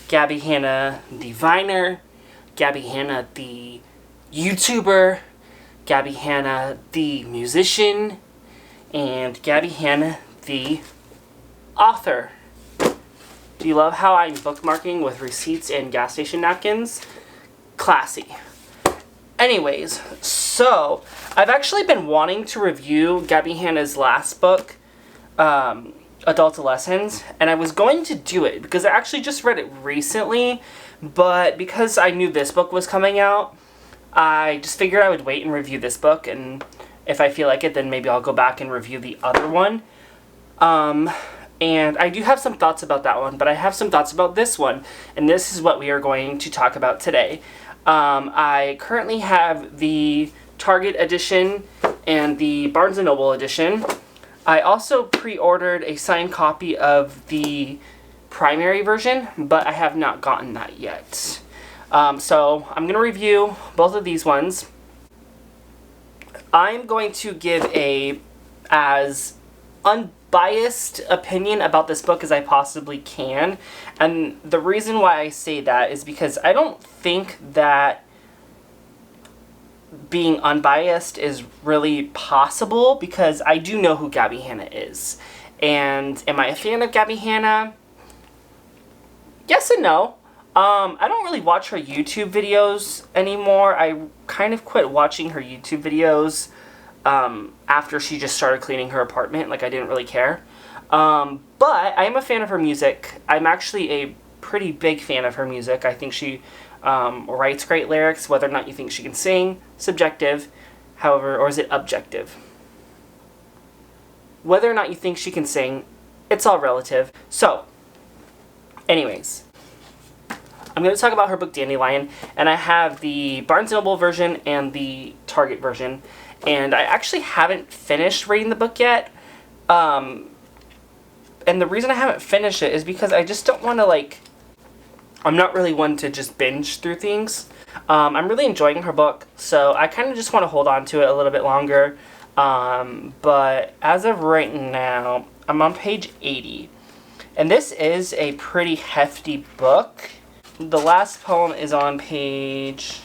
Gabbie Hanna the Viner, Gabbie Hanna the YouTuber, Gabbie Hanna the musician, and Gabbie Hanna the author. Do you love how I'm bookmarking with receipts and gas station napkins? Classy. Anyways, so I've actually been wanting to review Gabbie Hanna's last book, Adult Lessons, and I was going to do it because I actually just read it recently, but because I knew this book was coming out, I just figured I would wait and review this book, and if I feel like it, then maybe I'll go back and review the other one. And I do have some thoughts about that one, but I have some thoughts about this one, and this is what we are going to talk about today. I currently have the Target edition and the Barnes & Noble edition. I also pre-ordered a signed copy of the primary version, but I have not gotten that yet. So I'm going to review both of these ones. I'm going to give a as unbiased opinion about this book as I possibly can. And the reason why I say that is because I don't think that being unbiased is really possible, because I do know who Gabbie Hanna is. And am I a fan of Gabbie Hanna? Yes and no. I don't really watch her YouTube videos anymore. I kind of quit watching her YouTube videos after she just started cleaning her apartment. Like, I didn't really care. But I am a fan of her music. I'm actually a pretty big fan of her music. I think she writes great lyrics. Whether or not you think she can sing, subjective. However, or is it objective? Whether or not you think she can sing, it's all relative. So, anyways, I'm going to talk about her book Dandelion, and I have the Barnes & Noble version and the Target version, and I actually haven't finished reading the book yet, and the reason I haven't finished it is because I just don't want to, like, I'm not really one to just binge through things. I'm really enjoying her book, so I kind of just want to hold on to it a little bit longer, but as of right now, I'm on page 80, and this is a pretty hefty book. The last poem is on page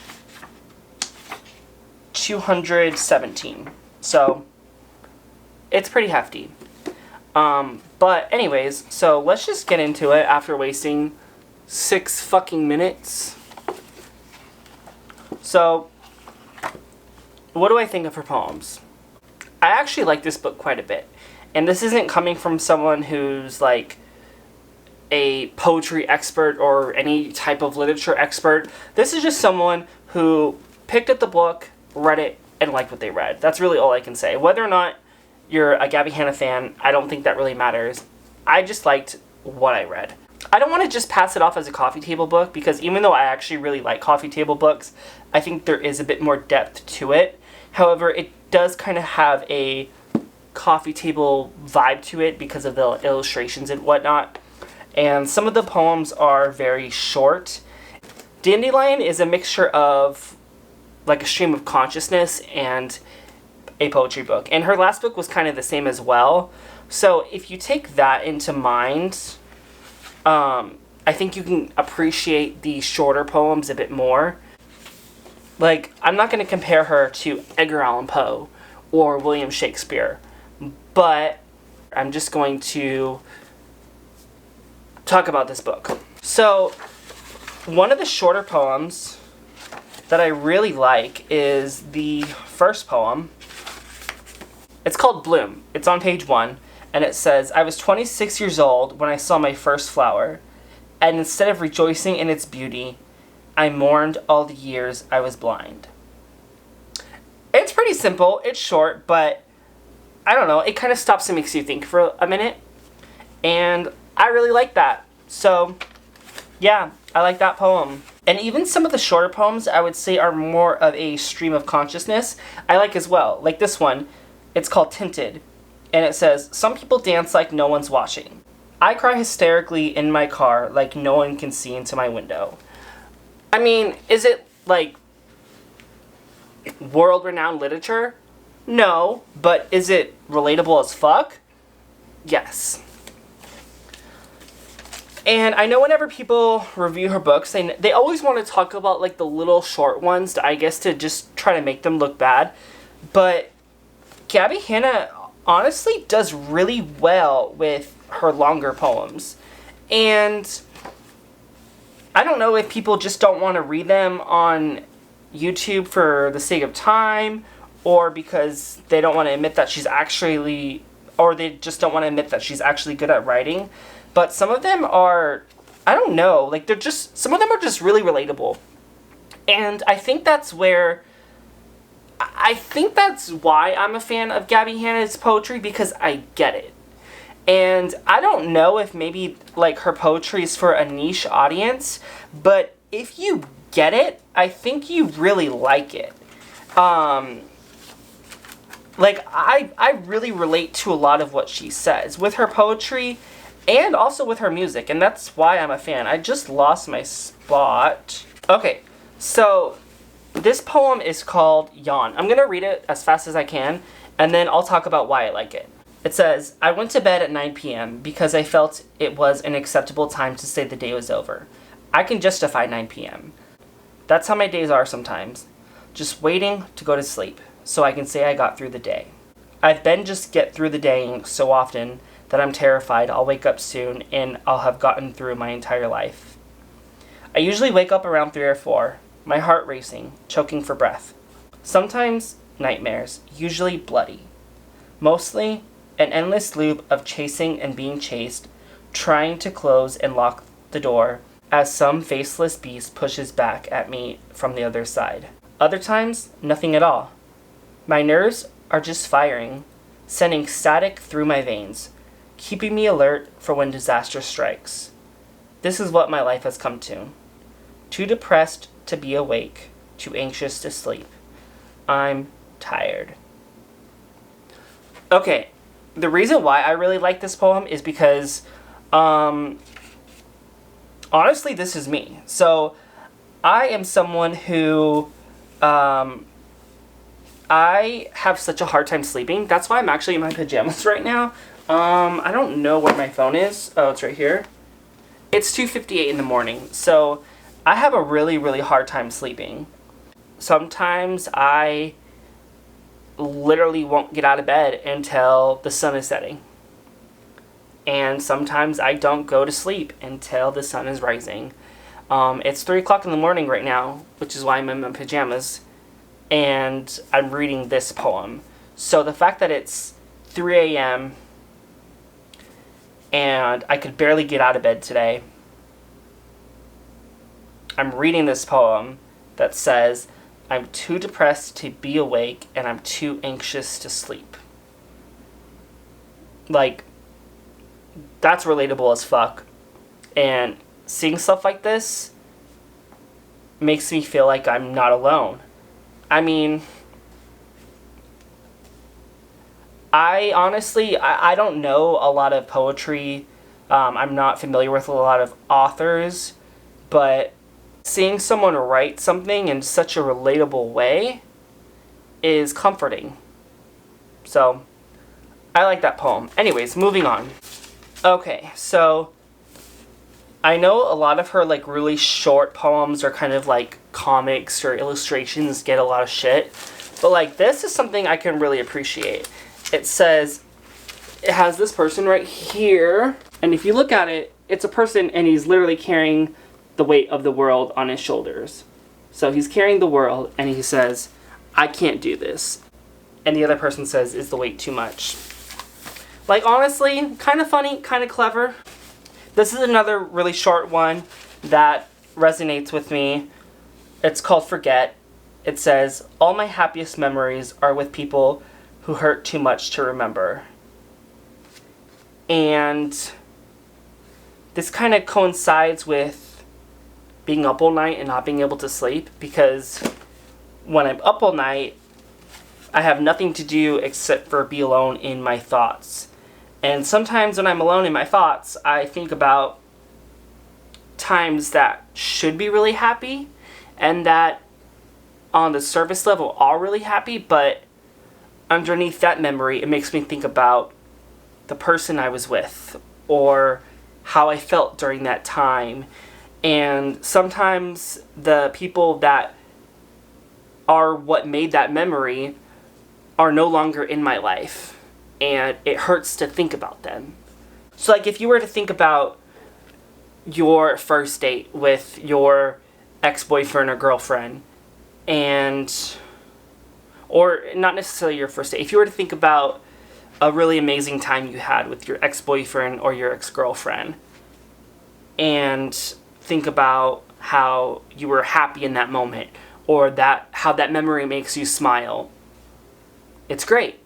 217, so it's pretty hefty. But anyways, so let's just get into it after wasting 6 fucking minutes. So, what do I think of her poems? I actually like this book quite a bit, and this isn't coming from someone who's like a poetry expert or any type of literature expert. This is just someone who picked up the book, read it, and liked what they read. That's really all I can say. Whether or not you're a Gabbie Hanna fan, I don't think that really matters. I just liked what I read. I don't want to just pass it off as a coffee table book, because even though I actually really like coffee table books, I think there is a bit more depth to it. However, it does kind of have a coffee table vibe to it because of the illustrations and whatnot. And some of the poems are very short. Dandelion is a mixture of like a stream of consciousness and a poetry book. And her last book was kind of the same as well. So if you take that into mind, I think you can appreciate the shorter poems a bit more. Like, I'm not going to compare her to Edgar Allan Poe or William Shakespeare, but I'm just going to talk about this book. So, one of the shorter poems that I really like is the first poem. It's called Bloom. It's on page 1, and it says, "I was 26 years old when I saw my first flower, and instead of rejoicing in its beauty, I mourned all the years I was blind." It's pretty simple, it's short, but I don't know, it kind of stops and makes you think for a minute, and I really like that. So, yeah, I like that poem. And even some of the shorter poems I would say are more of a stream of consciousness, I like as well. Like this one, it's called Tinted, and it says, "Some people dance like no one's watching. I cry hysterically in my car like no one can see into my window." I mean, is it like world-renowned literature? No, but is it relatable as fuck? Yes. And I know whenever people review her books, they always want to talk about like the little short ones, I guess, to just try to make them look bad. But Gabbie Hanna honestly does really well with her longer poems. And I don't know if people just don't want to read them on YouTube for the sake of time, or because they don't want to admit that she's actually, or they just don't want to admit that she's actually good at writing. But some of them are, I don't know, like they're just, some of them are just really relatable. And I think that's why I'm a fan of Gabbie Hanna's poetry, because I get it. And I don't know if maybe like her poetry is for a niche audience, but if you get it, I think you really like it. Like I really relate to a lot of what she says with her poetry and also with her music, and that's why I'm a fan. I just lost my spot. Okay, so this poem is called Yawn. I'm gonna read it as fast as I can, and then I'll talk about why I like it. It says, I went to bed at 9 p.m. because I felt it was an acceptable time to say the day was over. I can justify 9 p.m. That's how my days are sometimes. Just waiting to go to sleep so I can say I got through the day. I've been just get through the day so often that I'm terrified I'll wake up soon and I'll have gotten through my entire life. I usually wake up around 3 or 4, my heart racing, choking for breath. Sometimes nightmares, usually bloody. Mostly an endless loop of chasing and being chased, trying to close and lock the door as some faceless beast pushes back at me from the other side. Other times, nothing at all. My nerves are just firing, sending static through my veins, keeping me alert for when disaster strikes. This is what my life has come to. Too depressed to be awake, too anxious to sleep. I'm tired. Okay, the reason why I really like this poem is because, honestly, this is me. So, I am someone who, I have such a hard time sleeping. That's why I'm actually in my pajamas right now. I don't know where my phone is. Oh, it's right here. It's 2:58 in the morning. So, I have a really, really hard time sleeping. Sometimes I literally won't get out of bed until the sun is setting. And sometimes I don't go to sleep until the sun is rising. It's 3 o'clock in the morning right now, which is why I'm in my pajamas, and I'm reading this poem. So the fact that it's 3 a.m. and I could barely get out of bed today, I'm reading this poem that says, I'm too depressed to be awake and I'm too anxious to sleep. Like, that's relatable as fuck. And seeing stuff like this makes me feel like I'm not alone. I mean, I honestly, I don't know a lot of poetry. I'm not familiar with a lot of authors, but seeing someone write something in such a relatable way is comforting. So, I like that poem. Anyways, moving on. Okay, so I know a lot of her like really short poems or kind of like comics or illustrations get a lot of shit, but like this is something I can really appreciate. It says, it has this person right here, and if you look at it, it's a person and he's literally carrying the weight of the world on his shoulders. So he's carrying the world and he says, I can't do this. And the other person says, is the weight too much? Like, honestly, kind of funny, kind of clever. This is another really short one that resonates with me. It's called Forget. It says, all my happiest memories are with people who hurt too much to remember. And this kind of coincides with being up all night and not being able to sleep, because when I'm up all night, I have nothing to do except for be alone in my thoughts. And sometimes when I'm alone in my thoughts, I think about times that should be really happy and that on the surface level are really happy, but underneath that memory, it makes me think about the person I was with, or how I felt during that time. And sometimes the people that are what made that memory are no longer in my life, and it hurts to think about them. So like if you were to think about your first date with your ex-boyfriend or girlfriend, or not necessarily your first date, if you were to think about a really amazing time you had with your ex-boyfriend or your ex-girlfriend, and think about how you were happy in that moment, or how that memory makes you smile, it's great.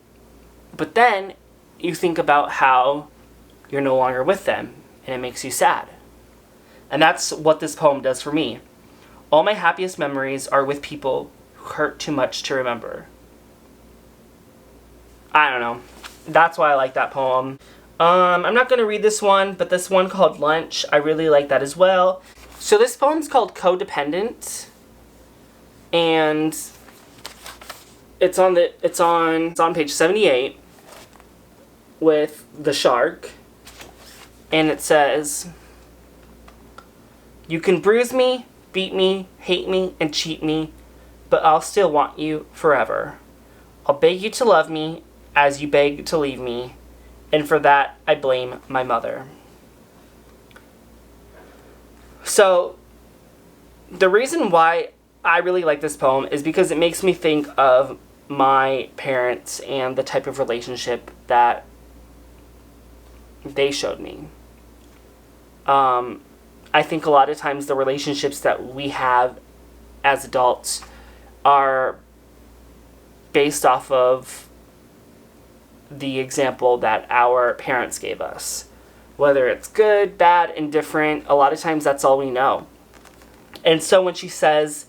But then you think about how you're no longer with them, and it makes you sad. And that's what this poem does for me. All my happiest memories are with people who hurt too much to remember. I don't know. That's why I like that poem. I'm not going to read this one, but this one called Lunch, I really like that as well. So this poem's called Codependent, and it's on page 78 with the shark, and it says, "You can bruise me, beat me, hate me, and cheat me, but I'll still want you forever. I'll beg you to love me as you beg to leave me, and for that I blame my mother." So, the reason why I really like this poem is because it makes me think of my parents and the type of relationship that they showed me. I think a lot of times the relationships that we have as adults are based off of the example that our parents gave us. Whether it's good, bad, indifferent, a lot of times that's all we know. And so when she says,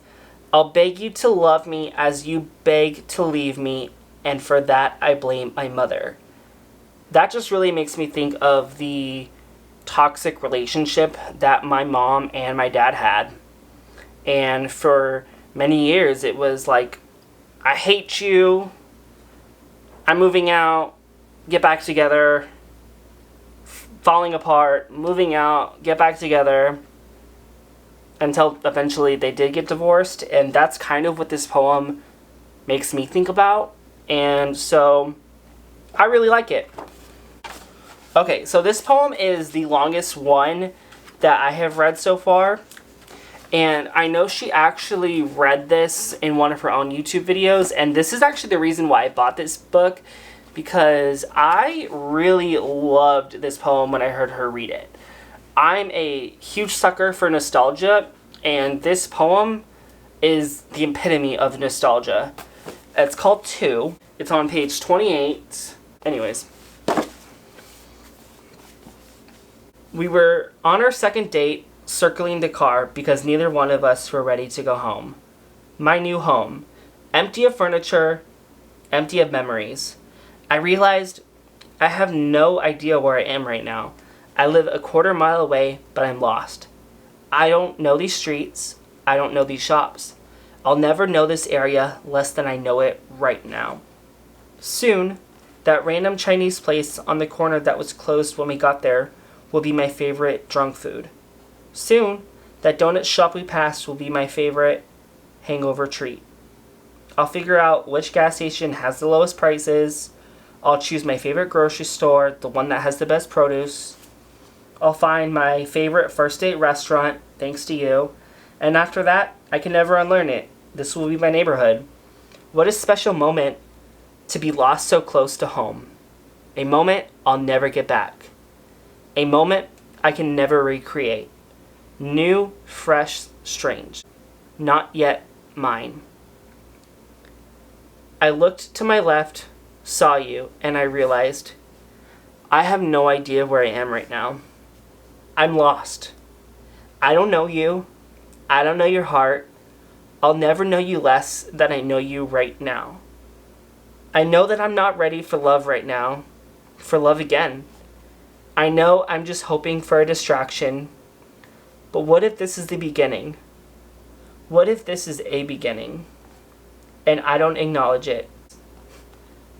"I'll beg you to love me as you beg to leave me, and for that I blame my mother," that just really makes me think of the toxic relationship that my mom and my dad had. And for many years it was like, I hate you, I'm moving out, get back together, falling apart, moving out, get back together, until eventually they did get divorced. And that's kind of what this poem makes me think about, and so I really like it. Okay, so this poem is the longest one that I have read so far, and I know she actually read this in one of her own YouTube videos, and this is actually the reason why I bought this book, because I really loved this poem when I heard her read it. I'm a huge sucker for nostalgia, and this poem is the epitome of nostalgia. It's called Two. It's on page 28. Anyways. We were on our second date, circling the car because neither one of us were ready to go home. My new home. Empty of furniture, empty of memories. I realized I have no idea where I am right now. I live a quarter mile away, but I'm lost. I don't know these streets. I don't know these shops. I'll never know this area less than I know it right now. Soon, that random Chinese place on the corner that was closed when we got there will be my favorite drunk food. Soon, that donut shop we passed will be my favorite hangover treat. I'll figure out which gas station has the lowest prices. I'll choose my favorite grocery store, the one that has the best produce. I'll find my favorite first date restaurant, thanks to you. And after that, I can never unlearn it. This will be my neighborhood. What a special moment to be lost so close to home. A moment I'll never get back. A moment I can never recreate. New, fresh, strange. Not yet mine. I looked to my left, saw you, and I realized I have no idea where I am right now. I'm lost. I don't know you. I don't know your heart. I'll never know you less than I know you right now. I know that I'm not ready for love right now, for love again. I know I'm just hoping for a distraction, but what if this is the beginning? What if this is a beginning, and I don't acknowledge it?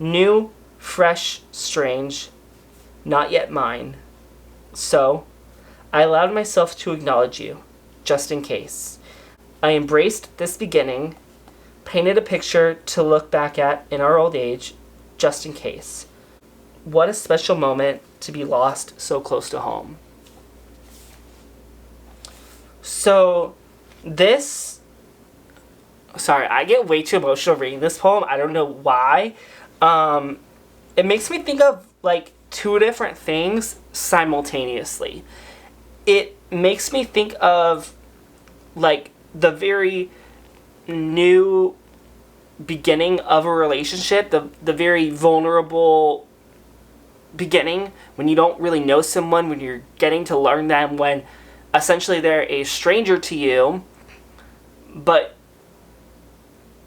New, fresh, strange, not yet mine. So, I allowed myself to acknowledge you, just in case. I embraced this beginning, painted a picture to look back at in our old age, just in case. What a special moment to be lost so close to home. So, I get way too emotional reading this poem. I don't know why. It makes me think of, like, two different things simultaneously. It makes me think of, like, the very new beginning of a relationship, the very vulnerable beginning when you don't really know someone, when you're getting to learn them, when essentially they're a stranger to you, but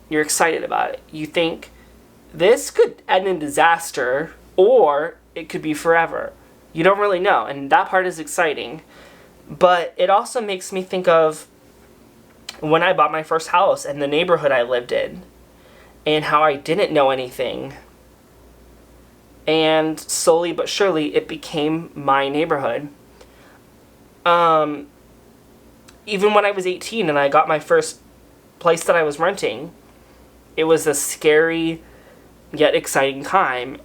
you're excited about it. You think this could end in disaster, or it could be forever. You don't really know, and that part is exciting. But it also makes me think of when I bought my first house and the neighborhood I lived in, and how I didn't know anything. And slowly but surely, it became my neighborhood. Even when I was 18 and I got my first place that I was renting, it was a scary yet exciting time.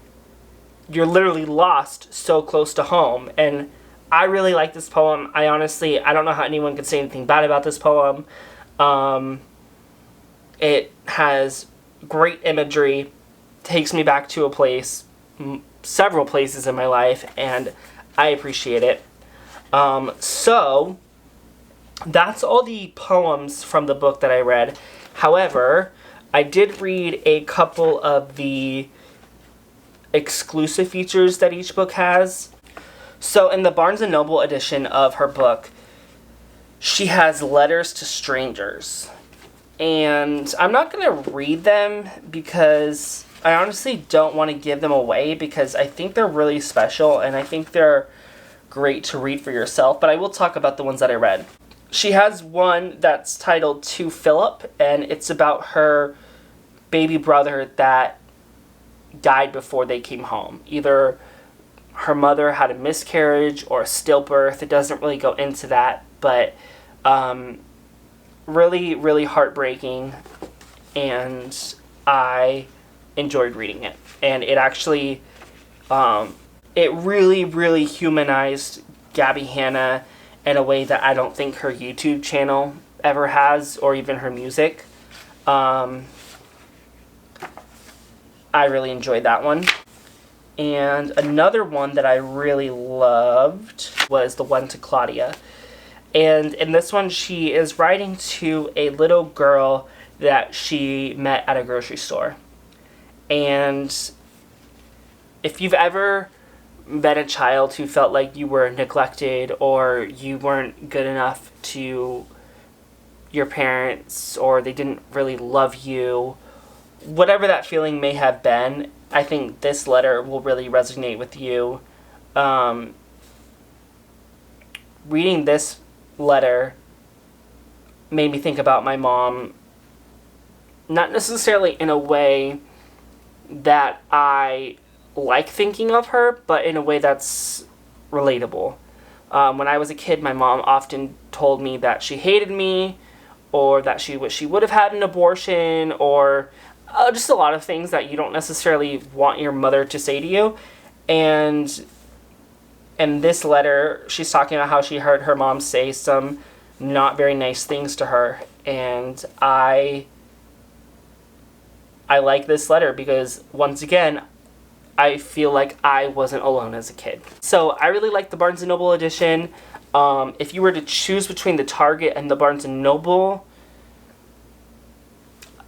You're literally lost so close to home. And I really like this poem. I don't know how anyone could say anything bad about this poem. It has great imagery, takes me back to a place, several places in my life, and I appreciate it. So, that's all the poems from the book that I read. However, I did read a couple of the exclusive features that each book has. So, in the Barnes & Noble edition of her book, she has letters to strangers. And I'm not going to read them because I honestly don't want to give them away, because I think they're really special and I think they're great to read for yourself. But I will talk about the ones that I read. She has one that's titled To Philip, and it's about her baby brother that died before they came home. Either her mother had a miscarriage or a stillbirth. It doesn't really go into that, but really, really heartbreaking, and I enjoyed reading it. And it actually, it really, really humanized Gabbie Hanna in a way that I don't think her YouTube channel ever has, or even her music. I really enjoyed that one. And another one that I really loved was the one to Claudia. And in this one, she is writing to a little girl that she met at a grocery store. And if you've ever been a child who felt like you were neglected, or you weren't good enough to your parents, or they didn't really love you, whatever that feeling may have been, I think this letter will really resonate with you. Reading this letter made me think about my mom, not necessarily in a way that I like thinking of her, but in a way that's relatable. When I was a kid, my mom often told me that she hated me, or that she wished she would have had an abortion, or just a lot of things that you don't necessarily want your mother to say to you. And in this letter, she's talking about how she heard her mom say some not very nice things to her. And I like this letter because, once again, I feel like I wasn't alone as a kid. So I really like the Barnes & Noble edition. If you were to choose between the Target and the Barnes & Noble,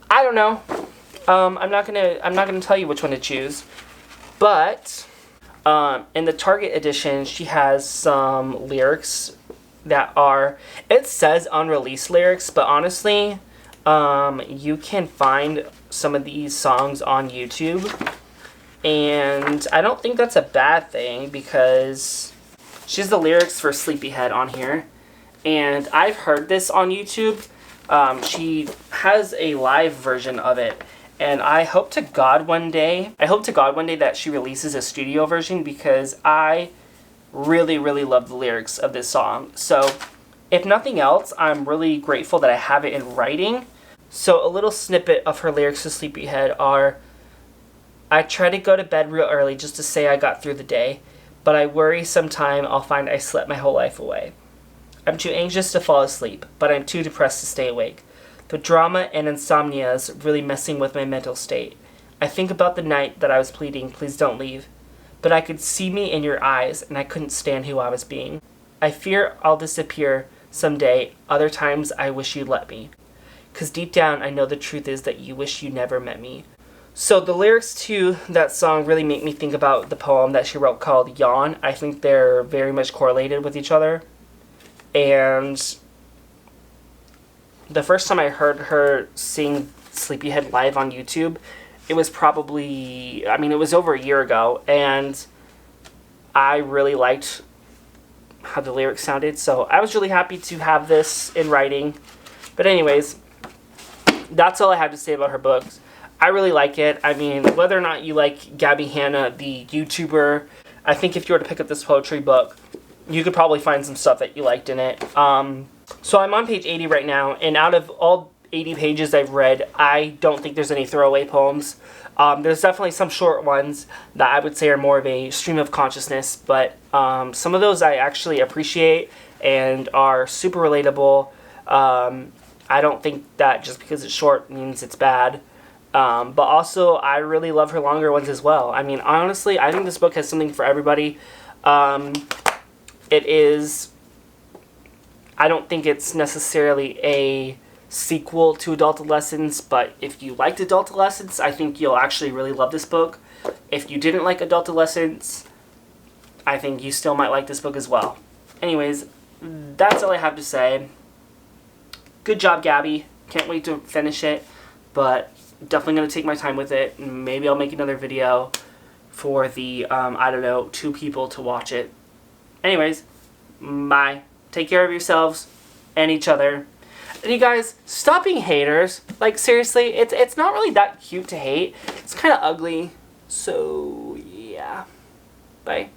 I don't know. I'm not gonna tell you which one to choose. But in the Target edition, she has some lyrics that are, it says unreleased lyrics, but honestly, you can find some of these songs on YouTube. And I don't think that's a bad thing, because she has the lyrics for Sleepyhead on here. And I've heard this on YouTube. She has a live version of it. And I hope to God one day that she releases a studio version, because I really, really love the lyrics of this song. So, if nothing else, I'm really grateful that I have it in writing. So, a little snippet of her lyrics to Sleepyhead are, I try to go to bed real early just to say I got through the day, but I worry sometime I'll find I slept my whole life away. I'm too anxious to fall asleep, but I'm too depressed to stay awake. The drama and insomnia's really messing with my mental state. I think about the night that I was pleading, please don't leave. But I could see me in your eyes, and I couldn't stand who I was being. I fear I'll disappear someday. Other times I wish you'd let me. 'Cause deep down I know the truth is that you wish you never met me. So the lyrics to that song really make me think about the poem that she wrote called Yawn. I think they're very much correlated with each other. And the first time I heard her sing Sleepyhead live on YouTube, it was probably, it was over a year ago, and I really liked how the lyrics sounded, so I was really happy to have this in writing. But anyways, that's all I have to say about her books. I really like it. Whether or not you like Gabbie Hanna, the YouTuber, I think if you were to pick up this poetry book, you could probably find some stuff that you liked in it. So I'm on page 80 right now, and out of all 80 pages I've read, I don't think there's any throwaway poems. There's definitely some short ones that I would say are more of a stream of consciousness, but some of those I actually appreciate and are super relatable. I don't think that just because it's short means it's bad. But also, I really love her longer ones as well. Honestly, I think this book has something for everybody. I don't think it's necessarily a sequel to Adult Adolescence, but if you liked Adult Adolescence, I think you'll actually really love this book. If you didn't like Adult Adolescence, I think you still might like this book as well. Anyways, that's all I have to say. Good job, Gabbie. Can't wait to finish it, but definitely going to take my time with it. Maybe I'll make another video for the, 2 people to watch it. Anyways, bye. Take care of yourselves and each other. And you guys, stop being haters. Seriously, it's not really that cute to hate. It's kind of ugly. So, yeah. Bye.